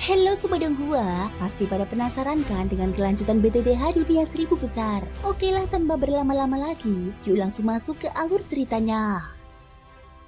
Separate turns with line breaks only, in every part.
Halo Sobat Donghua, pasti pada penasaran kan dengan kelanjutan BTTH Dunia Seribu Besar? Oke lah, tanpa berlama-lama lagi, yuk langsung masuk ke alur ceritanya.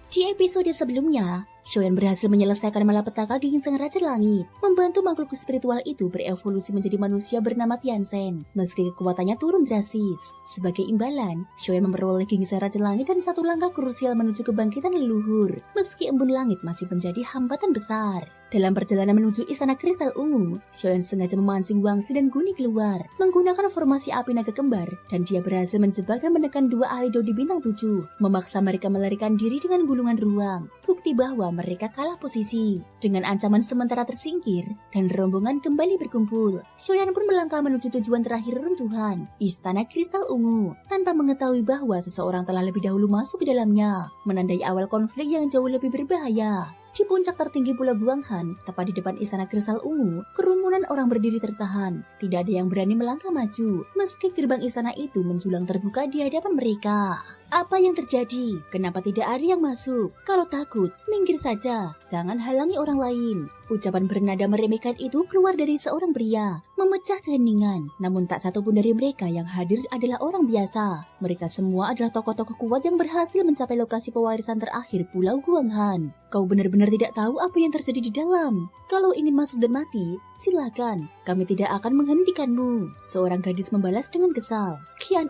Di episode sebelumnya, Shoyan berhasil menyelesaikan malapetaka Gigi Sang Raja Langit, membantu makhluk spiritual itu berevolusi menjadi manusia bernama Tiansen, meski kekuatannya turun drastis. Sebagai imbalan, Shoyan memperoleh Gigi Sang Raja Langit dan satu langkah krusial menuju kebangkitan leluhur, meski embun langit masih menjadi hambatan besar. Dalam perjalanan menuju Istana Kristal Ungu, Shoyan sengaja memancing Wangsi dan Guni keluar, menggunakan formasi api naga kembar, dan dia berhasil menjebak dan menekan dua ahli Dodi Bintang 7, memaksa mereka melarikan diri dengan gulungan ruang, bukti bahwa mereka kalah posisi. Dengan ancaman sementara tersingkir, dan rombongan kembali berkumpul, Shoyan pun melangkah menuju tujuan terakhir runtuhan, Istana Kristal Ungu, tanpa mengetahui bahwa seseorang telah lebih dahulu masuk ke dalamnya, menandai awal konflik yang jauh lebih berbahaya. Di puncak tertinggi Pulau Guanghan, tepat di depan Istana Kristal Ungu, kerumunan orang berdiri tertahan. Tidak ada yang berani melangkah maju, meski gerbang istana itu menjulang terbuka di hadapan mereka. Apa yang terjadi? Kenapa tidak ada yang masuk? Kalau takut, minggir saja. Jangan halangi orang lain. Ucapan bernada meremehkan itu keluar dari seorang pria, memecah keheningan. Namun tak satu pun dari mereka yang hadir adalah orang biasa. Mereka semua adalah tokoh-tokoh kuat yang berhasil mencapai lokasi pewarisan terakhir Pulau Guanghan. Kau benar-benar tidak tahu apa yang terjadi di dalam. Kalau ingin masuk dan mati, silakan. Kami tidak akan menghentikanmu. Seorang gadis membalas dengan kesal. Qian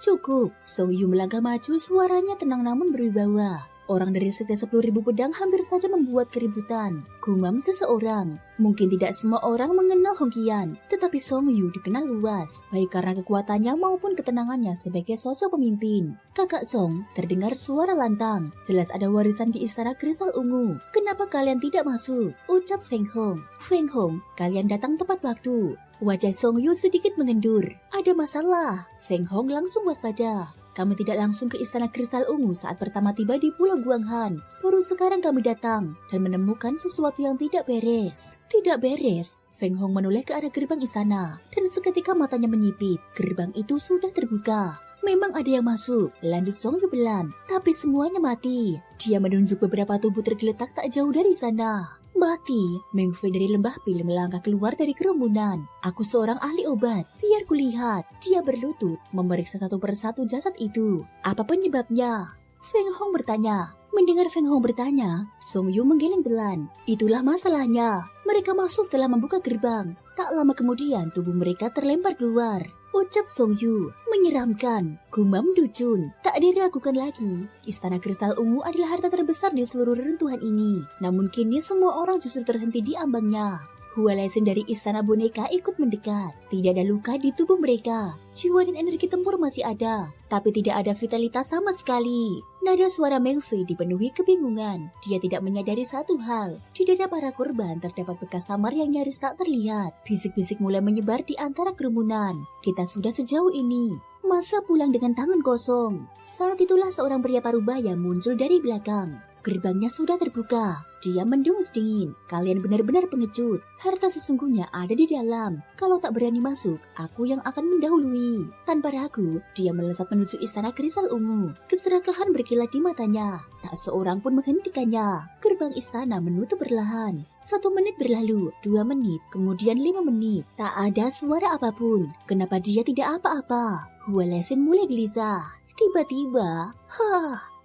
cukup. Song Yu melangkah maju, suaranya tenang namun berwibawa. Orang dari setiap 10.000 pedang hampir saja membuat keributan. Gumam seseorang. Mungkin tidak semua orang mengenal Hong Qian, tetapi Song Yu dikenal luas, baik karena kekuatannya maupun ketenangannya sebagai sosok pemimpin. Kakak Song, terdengar suara lantang. Jelas ada warisan di Istana Kristal Ungu. Kenapa kalian tidak masuk? Ucap Feng Hong. Feng Hong, kalian datang tepat waktu. Wajah Song Yu sedikit mengendur. Ada masalah. Feng Hong langsung waspada. Kami tidak langsung ke Istana Kristal Ungu saat pertama tiba di Pulau Guanghan. Baru sekarang kami datang dan menemukan sesuatu yang tidak beres. Tidak beres? Feng Hong menoleh ke arah gerbang istana, dan seketika matanya menyipit. Gerbang itu sudah terbuka. Memang ada yang masuk, lanjut Song Yu belan, tapi semuanya mati. Dia menunjuk beberapa tubuh tergeletak tak jauh dari sana. Mati, Meng Fei dari lembah pil melangkah keluar dari kerumunan. Aku seorang ahli obat, biar kulihat. Dia berlutut, memeriksa satu persatu jasad itu. Apa penyebabnya? Feng Hong bertanya. Mendengar Feng Hong bertanya, Song Yu menggeleng belan. Itulah masalahnya. Mereka masuk setelah membuka gerbang. Tak lama kemudian tubuh mereka terlempar keluar. Ucap Song Yu, menyeramkan. Gumam Du Chun, tak diragukan lagi. Istana Kristal Ungu adalah harta terbesar di seluruh reruntuhan ini. Namun kini semua orang justru terhenti di ambangnya. Hua Lesen dari Istana Boneka ikut mendekat. Tidak ada luka di tubuh mereka. Jiwa dan energi tempur masih ada, tapi tidak ada vitalitas sama sekali. Nada suara Meng Fei dipenuhi kebingungan. Dia tidak menyadari satu hal. Di dada para korban terdapat bekas samar yang nyaris tak terlihat. Bisik-bisik mulai menyebar di antara kerumunan. Kita sudah sejauh ini. Masa pulang dengan tangan kosong? Saat itulah seorang pria parubaya muncul dari belakang. Gerbangnya sudah terbuka. Dia mendengus dingin. Kalian benar-benar pengecut. Harta sesungguhnya ada di dalam. Kalau tak berani masuk, aku yang akan mendahului. Tanpa ragu, dia melesat menuju Istana Kristal Ungu. Keserakahan berkilat di matanya. Tak seorang pun menghentikannya. Gerbang istana menutup perlahan. 1 menit berlalu, 2 menit, kemudian 5 menit. Tak ada suara apapun. Kenapa dia tidak apa-apa? Hua Lesen mulai gelisah. Tiba-tiba,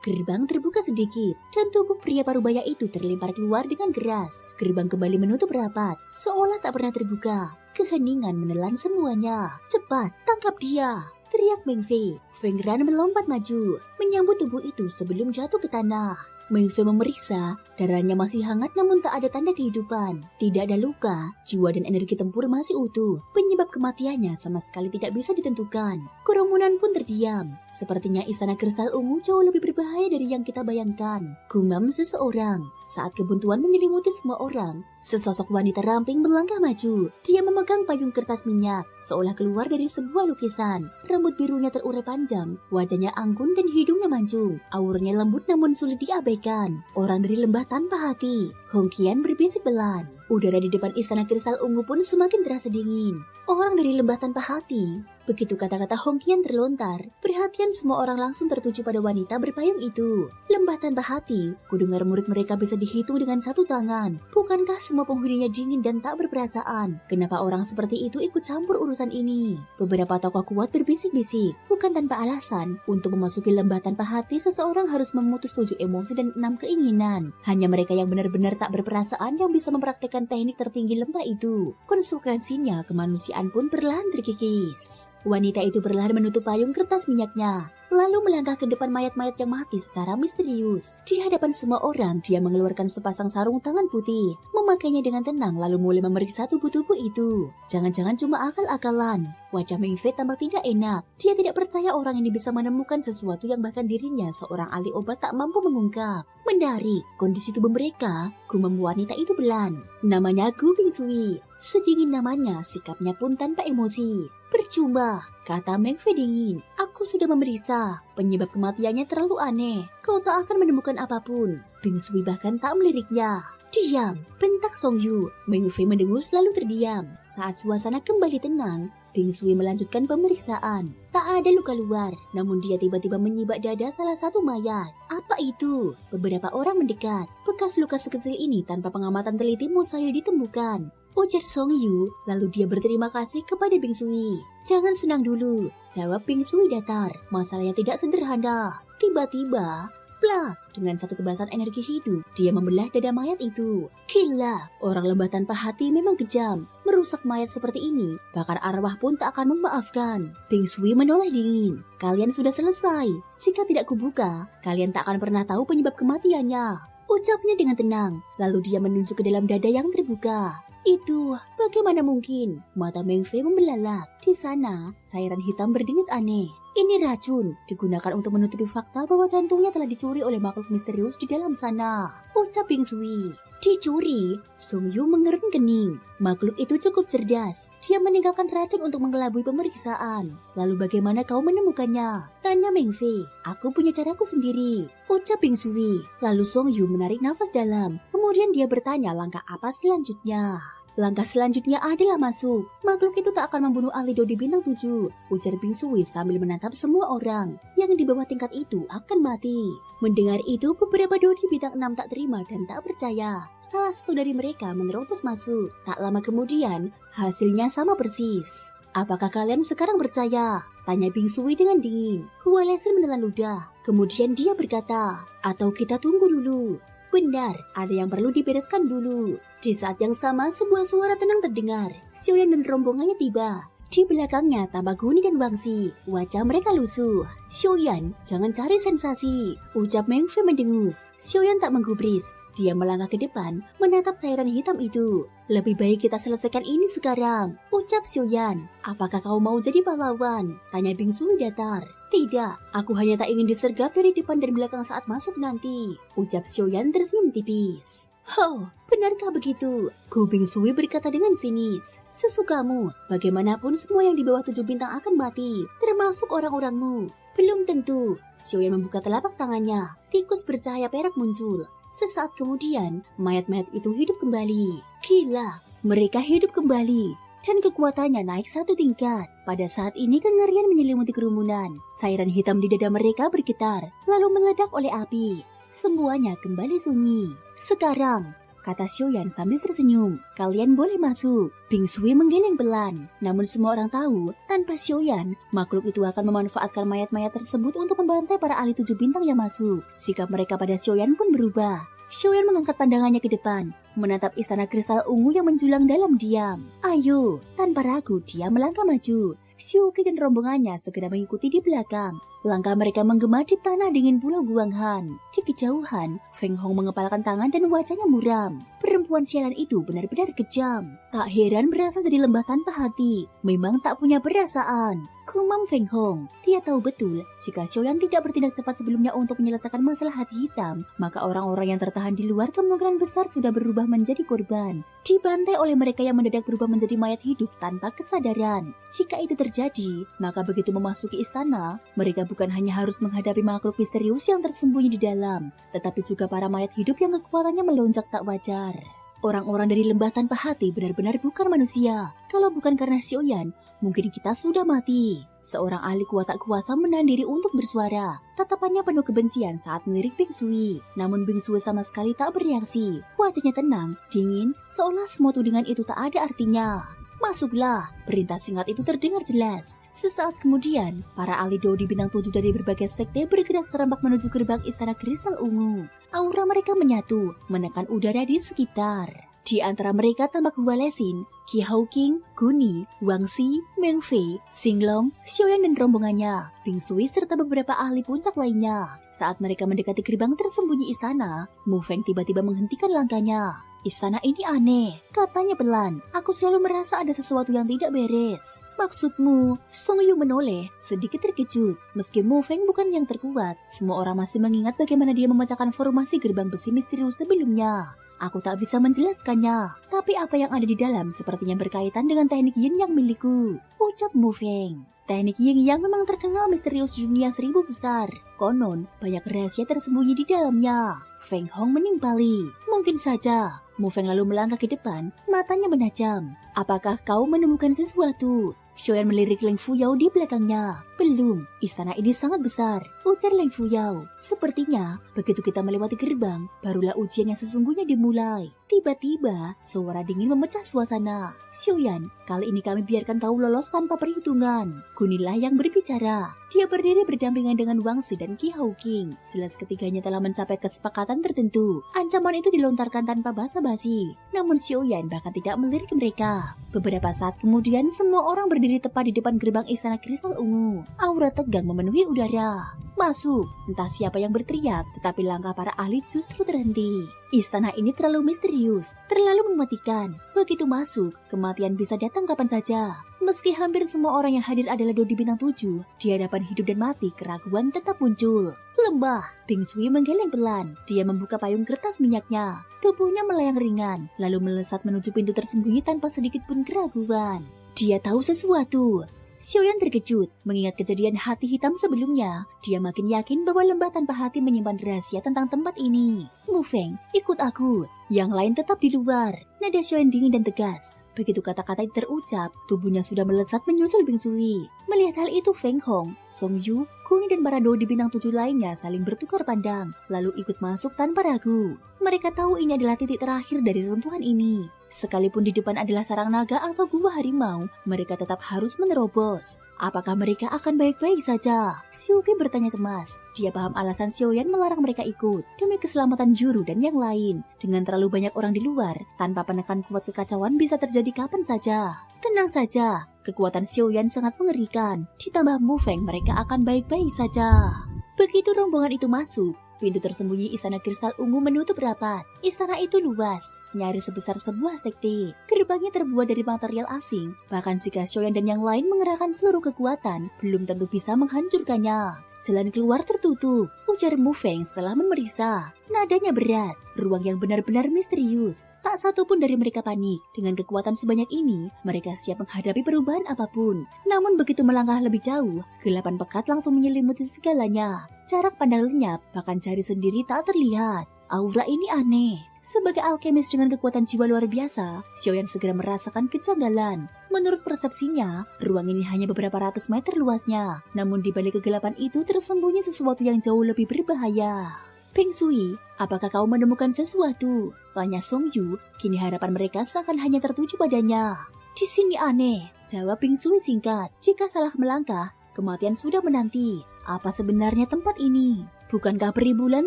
gerbang terbuka sedikit, dan tubuh pria parubaya itu terlempar keluar dengan keras. Gerbang kembali menutup rapat, seolah tak pernah terbuka. Keheningan menelan semuanya. Cepat, tangkap dia! Teriak Meng Fei. Feng Ran melompat maju, menyambut tubuh itu sebelum jatuh ke tanah. Meng Fei memeriksa, darahnya masih hangat namun tak ada tanda kehidupan. Tidak ada luka, jiwa dan energi tempur masih utuh. Penyebab kematiannya sama sekali tidak bisa ditentukan. Kerumunan pun terdiam. Sepertinya Istana Kristal Ungu jauh lebih berbahaya dari yang kita bayangkan. Gumam seseorang. Saat kebuntuan menyelimuti semua orang, sesosok wanita ramping melangkah maju. Dia memegang payung kertas minyak, seolah keluar dari sebuah lukisan. Rambut birunya terurai panjang, wajahnya anggun dan hidungnya mancung. Auranya lembut namun sulit diabaikan. Orang dari lembah tanpa hati. Hong Qian berbisik pelan. Udara di depan Istana Kristal Ungu pun semakin terasa dingin. Orang dari lembah tanpa hati Begitu kata-kata Hongqian terlontar, perhatian semua orang langsung tertuju pada wanita berpayung itu. Lembah tanpa hati, kudengar murid mereka bisa dihitung dengan satu tangan. Bukankah semua penghuninya dingin dan tak berperasaan? Kenapa orang seperti itu ikut campur urusan ini? Beberapa tokoh kuat berbisik-bisik, bukan tanpa alasan. Untuk memasuki lembah tanpa hati, seseorang harus memutus 7 emosi dan 6 keinginan. Hanya mereka yang benar-benar tak berperasaan yang bisa mempraktikkan teknik tertinggi lembah itu. Konsekuensinya, kemanusiaan pun perlahan terkikis. Wanita itu perlahan menutup payung kertas minyaknya, lalu melangkah ke depan mayat-mayat yang mati secara misterius. Di hadapan semua orang, dia mengeluarkan sepasang sarung tangan putih, memakainya dengan tenang lalu mulai memeriksa tubuh-tubuh itu. Jangan-jangan cuma akal-akalan. Wajah Meng Fei tampak tidak enak. Dia tidak percaya orang ini bisa menemukan sesuatu yang bahkan dirinya, seorang ahli obat, tak mampu mengungkap. Menarik, kondisi tubuh mereka, gumam wanita itu belan. Namanya Gu Bingsui. Sedingin namanya, sikapnya pun tanpa emosi. Percuma, kata Meng Fei dingin. Aku sudah memeriksa. Penyebab kematiannya terlalu aneh. Kau tak akan menemukan apapun. Bingsui bahkan tak meliriknya. Diam, bentak Song Yu. Meng Fei mendengus lalu terdiam. Saat suasana kembali tenang, Bingsui melanjutkan pemeriksaan. Tak ada luka luar, namun dia tiba-tiba menyibak dada salah satu mayat. Apa itu? Beberapa orang mendekat. Bekas luka sekecil ini tanpa pengamatan teliti mustahil ditemukan, ujar Song Yu, lalu dia berterima kasih kepada Bingsui. Jangan senang dulu, jawab Bingsui datar. Masalahnya tidak sederhana. Tiba-tiba, plak, dengan satu tebasan energi hidup, dia membelah dada mayat itu. Gila, orang lembah tanpa hati memang kejam. Merusak mayat seperti ini, bahkan arwah pun tak akan memaafkan. Bingsui menoleh dingin. Kalian sudah selesai. Jika tidak kubuka, kalian tak akan pernah tahu penyebab kematiannya, ucapnya dengan tenang. Lalu dia menunjuk ke dalam dada yang terbuka. Itu, bagaimana mungkin? Mata Meng Fei membelalak. Di sana, cairan hitam berdenyut aneh. Ini racun, digunakan untuk menutupi fakta bahwa jantungnya telah dicuri oleh makhluk misterius di dalam sana, ucap Bingsui. Dicuri? Song Yu mengerut kening. Makhluk itu cukup cerdas. Dia meninggalkan racun untuk mengelabui pemeriksaan. Lalu bagaimana kau menemukannya? Tanya Meng Fei. Aku punya caraku sendiri, ucap Bingsui. Lalu Song Yu menarik nafas dalam. Kemudian dia bertanya langkah apa selanjutnya. Langkah selanjutnya adalah masuk. Makhluk itu tak akan membunuh ahli Dodi bintang 7, ujar Bingsui sambil menatap semua orang. Yang di bawah tingkat itu akan mati. Mendengar itu, beberapa Dodi bintang 6 tak terima dan tak percaya. Salah satu dari mereka menerobos masuk. Tak lama kemudian, hasilnya sama persis. Apakah kalian sekarang percaya? Tanya Bingsui dengan dingin. Hua Lesen menelan ludah. Kemudian dia berkata, atau kita tunggu dulu. Benar, ada yang perlu dibereskan dulu. Di saat yang sama, sebuah suara tenang terdengar. Xiaoyan dan rombongannya tiba. Di belakangnya tampak Guni dan Wangxi. Wajah mereka lusuh. Xiaoyan, jangan cari sensasi, ucap Meng Fei mendengus. Xiaoyan tak menggubris. Dia melangkah ke depan, menatap cairan hitam itu. Lebih baik kita selesaikan ini sekarang, ucap Xiaoyan. Apakah kau mau jadi pahlawan? Tanya Bingsui datar. Tidak, aku hanya tak ingin disergap dari depan dan belakang saat masuk nanti, ucap Xiaoyan tersenyum tipis. Oh, benarkah begitu? Gu Bingsui berkata dengan sinis. Sesukamu, bagaimanapun semua yang di bawah 7 bintang akan mati, termasuk orang-orangmu. Belum tentu. Xiaoyan membuka telapak tangannya. Tikus bercahaya perak muncul. Sesaat kemudian, mayat-mayat itu hidup kembali. Gila, mereka hidup kembali. Dan kekuatannya naik 1 tingkat. Pada saat ini kengerian menyelimuti kerumunan. Cairan hitam di dada mereka bergetar, lalu meledak oleh api. Semuanya kembali sunyi. Sekarang, kata Xiaoyan sambil tersenyum, kalian boleh masuk. Bingsui menggeleng pelan. Namun semua orang tahu, tanpa Xiaoyan, makhluk itu akan memanfaatkan mayat-mayat tersebut untuk membantai para ahli 7 bintang yang masuk. Sikap mereka pada Xiaoyan pun berubah. Xiaoyan mengangkat pandangannya ke depan, menatap istana kristal ungu yang menjulang dalam diam. Ayo, tanpa ragu dia melangkah maju. Xiuqi dan rombongannya segera mengikuti di belakang. Langkah mereka menggema di tanah dingin Pulau Guanghan. Di kejauhan, Feng Hong mengepalkan tangan dan wajahnya muram. Perempuan sialan itu benar-benar kejam. Tak heran berasal dari lembah tanpa hati. Memang tak punya perasaan. Gumam Feng Hong. Dia tahu betul, jika Xiaoyan tidak bertindak cepat sebelumnya untuk menyelesaikan masalah hati hitam, maka orang-orang yang tertahan di luar kemungkinan besar sudah berubah menjadi korban. Dibantai oleh mereka yang mendadak berubah menjadi mayat hidup tanpa kesadaran. Jika itu terjadi, maka begitu memasuki istana, mereka bukan hanya harus menghadapi makhluk misterius yang tersembunyi di dalam, tetapi juga para mayat hidup yang kekuatannya melonjak tak wajar. Orang-orang dari lembah tanpa hati benar-benar bukan manusia. Kalau bukan karena Xiaoyan, mungkin kita sudah mati. Seorang ahli kuat tak kuasa menahan diri untuk bersuara. Tatapannya penuh kebencian saat melirik Bing Sui. Namun Bing Sui sama sekali tak bereaksi. Wajahnya tenang, dingin, seolah semua tudingan itu tak ada artinya. Masuklah, perintah singkat itu terdengar jelas. Sesaat kemudian, para ahli Dao di bintang 7 dari berbagai sekte bergerak serempak menuju gerbang istana kristal ungu. Aura mereka menyatu, menekan udara di sekitar. Di antara mereka tampak Hua Lexin, Qi Haoqing, Guni, Wang Xi, Meng Fei, Xinglong, Xiaoyan dan rombongannya, Bing Sui serta beberapa ahli puncak lainnya. Saat mereka mendekati gerbang tersembunyi istana, Mu Feng tiba-tiba menghentikan langkahnya. Istana ini aneh, katanya pelan. Aku selalu merasa ada sesuatu yang tidak beres. Maksudmu? Song Yu menoleh, sedikit terkejut. Meski Mu Feng bukan yang terkuat, semua orang masih mengingat bagaimana dia memecahkan formasi gerbang besi misterius sebelumnya. Aku tak bisa menjelaskannya, tapi apa yang ada di dalam sepertinya berkaitan dengan teknik yin yang milikku, ucap Mu Feng. Teknik yin yang memang terkenal misterius di dunia 1000 besar. Konon, banyak rahasia tersembunyi di dalamnya. Feng Hong menimpali. Mungkin saja. Mu Feng lalu melangkah ke depan, matanya menajam. Apakah kau menemukan sesuatu? Xiaoyan melirik Leng Fuyao di belakangnya. Belum, istana ini sangat besar, ujar Leng Fuyao. Sepertinya, begitu kita melewati gerbang, barulah ujian yang sesungguhnya dimulai. Tiba-tiba, suara dingin memecah suasana. Xiaoyan, kali ini kami biarkan kau lolos tanpa perhitungan. Gunilah yang berbicara. Dia berdiri berdampingan dengan Wang Xi dan Qi Haoqing. Jelas ketiganya telah mencapai kesepakatan tertentu. Ancaman itu dilontarkan tanpa basa-basi. Namun Xiaoyan bahkan tidak melirik mereka. Beberapa saat kemudian, semua orang berdiri tepat di depan gerbang istana kristal ungu. Aura tegang memenuhi udara. Masuk, entah siapa yang berteriak, tetapi langkah para ahli justru terhenti. Istana ini terlalu misterius, terlalu mematikan. Begitu masuk, kematian bisa datang kapan saja. Meski hampir semua orang yang hadir adalah Dao di bintang 7, di hadapan hidup dan mati keraguan tetap muncul. Lembah, Bing Sui menggeleng pelan. Dia membuka payung kertas minyaknya. Tubuhnya melayang ringan, lalu melesat menuju pintu tersembunyi tanpa sedikit pun keraguan. Dia tahu sesuatu. Xiaoyan terkejut, mengingat kejadian hati hitam sebelumnya. Dia makin yakin bahwa lembah tanpa hati menyimpan rahasia tentang tempat ini. Mu Feng, ikut aku. Yang lain tetap di luar. Nada Xiaoyan dingin dan tegas. Begitu kata-kata itu terucap, tubuhnya sudah melesat menyusul Bing Sui. Melihat hal itu, Feng Hong, Song Yu, Guni dan para Dao di bintang 7 lainnya saling bertukar pandang, lalu ikut masuk tanpa ragu. Mereka tahu ini adalah titik terakhir dari runtuhan ini. Sekalipun di depan adalah sarang naga atau gua harimau, mereka tetap harus menerobos. Apakah mereka akan baik-baik saja? Xiu Qi bertanya cemas. Dia paham alasan Xiaoyan melarang mereka ikut, demi keselamatan juru dan yang lain. Dengan terlalu banyak orang di luar, tanpa penekan kuat kekacauan bisa terjadi kapan saja. Tenang saja, kekuatan Xiaoyan sangat mengerikan. Ditambah Mu Feng, mereka akan baik-baik saja. Begitu rombongan itu masuk, pintu tersembunyi istana kristal ungu menutup rapat. Istana itu luas, nyaris sebesar sebuah sekte. Gerbangnya terbuat dari material asing. Bahkan jika Xiaoyan dan yang lain mengerahkan seluruh kekuatan, belum tentu bisa menghancurkannya. Jalan keluar tertutup, ujar Mu Feng setelah memeriksa. Nadanya berat, ruang yang benar-benar misterius. Tak satu pun dari mereka panik. Dengan kekuatan sebanyak ini, mereka siap menghadapi perubahan apapun. Namun begitu melangkah lebih jauh, kegelapan pekat langsung menyelimuti segalanya. Jarak pandang lenyap, bahkan jari sendiri tak terlihat. Aura ini aneh. Sebagai alkemis dengan kekuatan jiwa luar biasa, Xiaoyan segera merasakan kejanggalan. Menurut persepsinya, ruang ini hanya beberapa ratus meter luasnya. Namun di balik kegelapan itu tersembunyi sesuatu yang jauh lebih berbahaya. Bing Sui, apakah kau menemukan sesuatu? Tanya Song Yu. Kini harapan mereka seakan hanya tertuju padanya. Di sini aneh, jawab Bing Sui singkat. Jika salah melangkah, kematian sudah menanti. Apa sebenarnya tempat ini? Bukankah peri bulan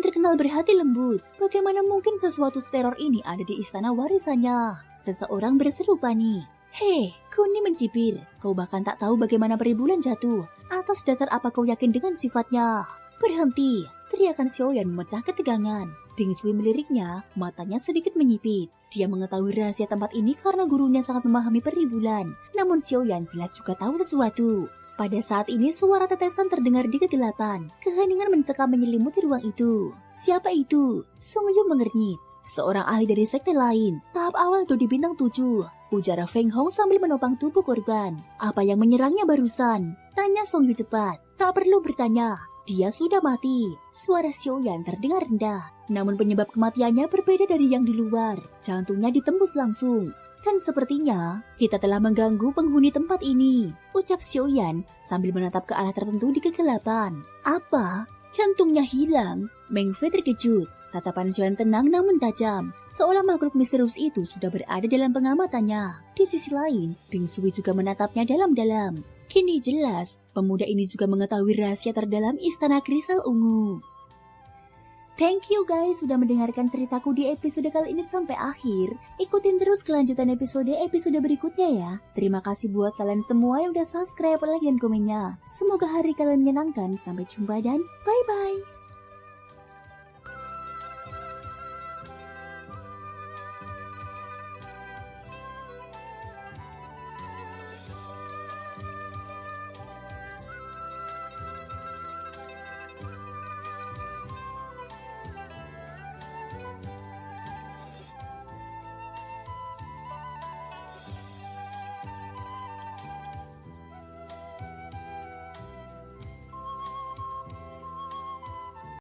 terkenal berhati lembut? Bagaimana mungkin sesuatu seteror ini ada di istana warisannya? Seseorang berseru panik. Hei, Guni mencibir. Kau bahkan tak tahu bagaimana peri bulan jatuh. Atas dasar apa kau yakin dengan sifatnya? Berhenti, teriakan Xiaoyan memecah ketegangan. Bing Sui meliriknya, matanya sedikit menyipit. Dia mengetahui rahasia tempat ini karena gurunya sangat memahami peri bulan. Namun Xiaoyan jelas juga tahu sesuatu. Pada saat ini suara tetesan terdengar di kegelapan. Keheningan mencekam menyelimuti ruang itu. Siapa itu? Song Yu mengernyit. Seorang ahli dari sekte lain. Tahap awal Dao di bintang 7. Ujar Feng Hong sambil menopang tubuh korban. Apa yang menyerangnya barusan? Tanya Song Yu cepat. Tak perlu bertanya. Dia sudah mati. Suara Xiaoyan terdengar rendah. Namun penyebab kematiannya berbeda dari yang di luar. Jantungnya ditembus langsung. Dan sepertinya kita telah mengganggu penghuni tempat ini, ucap Xiaoyan sambil menatap ke arah tertentu di kegelapan. Apa? Jantungnya hilang? Meng Fei terkejut. Tatapan Xiaoyan tenang namun tajam, seolah makhluk misterius itu sudah berada dalam pengamatannya. Di sisi lain, Bing Sui juga menatapnya dalam-dalam. Kini jelas, pemuda ini juga mengetahui rahasia terdalam Istana Kristal Ungu. Thank you guys sudah mendengarkan ceritaku di episode kali ini sampai akhir. Ikutin terus kelanjutan episode berikutnya ya. Terima kasih buat kalian semua yang udah subscribe, like, dan komennya. Semoga hari kalian menyenangkan. Sampai jumpa dan bye-bye.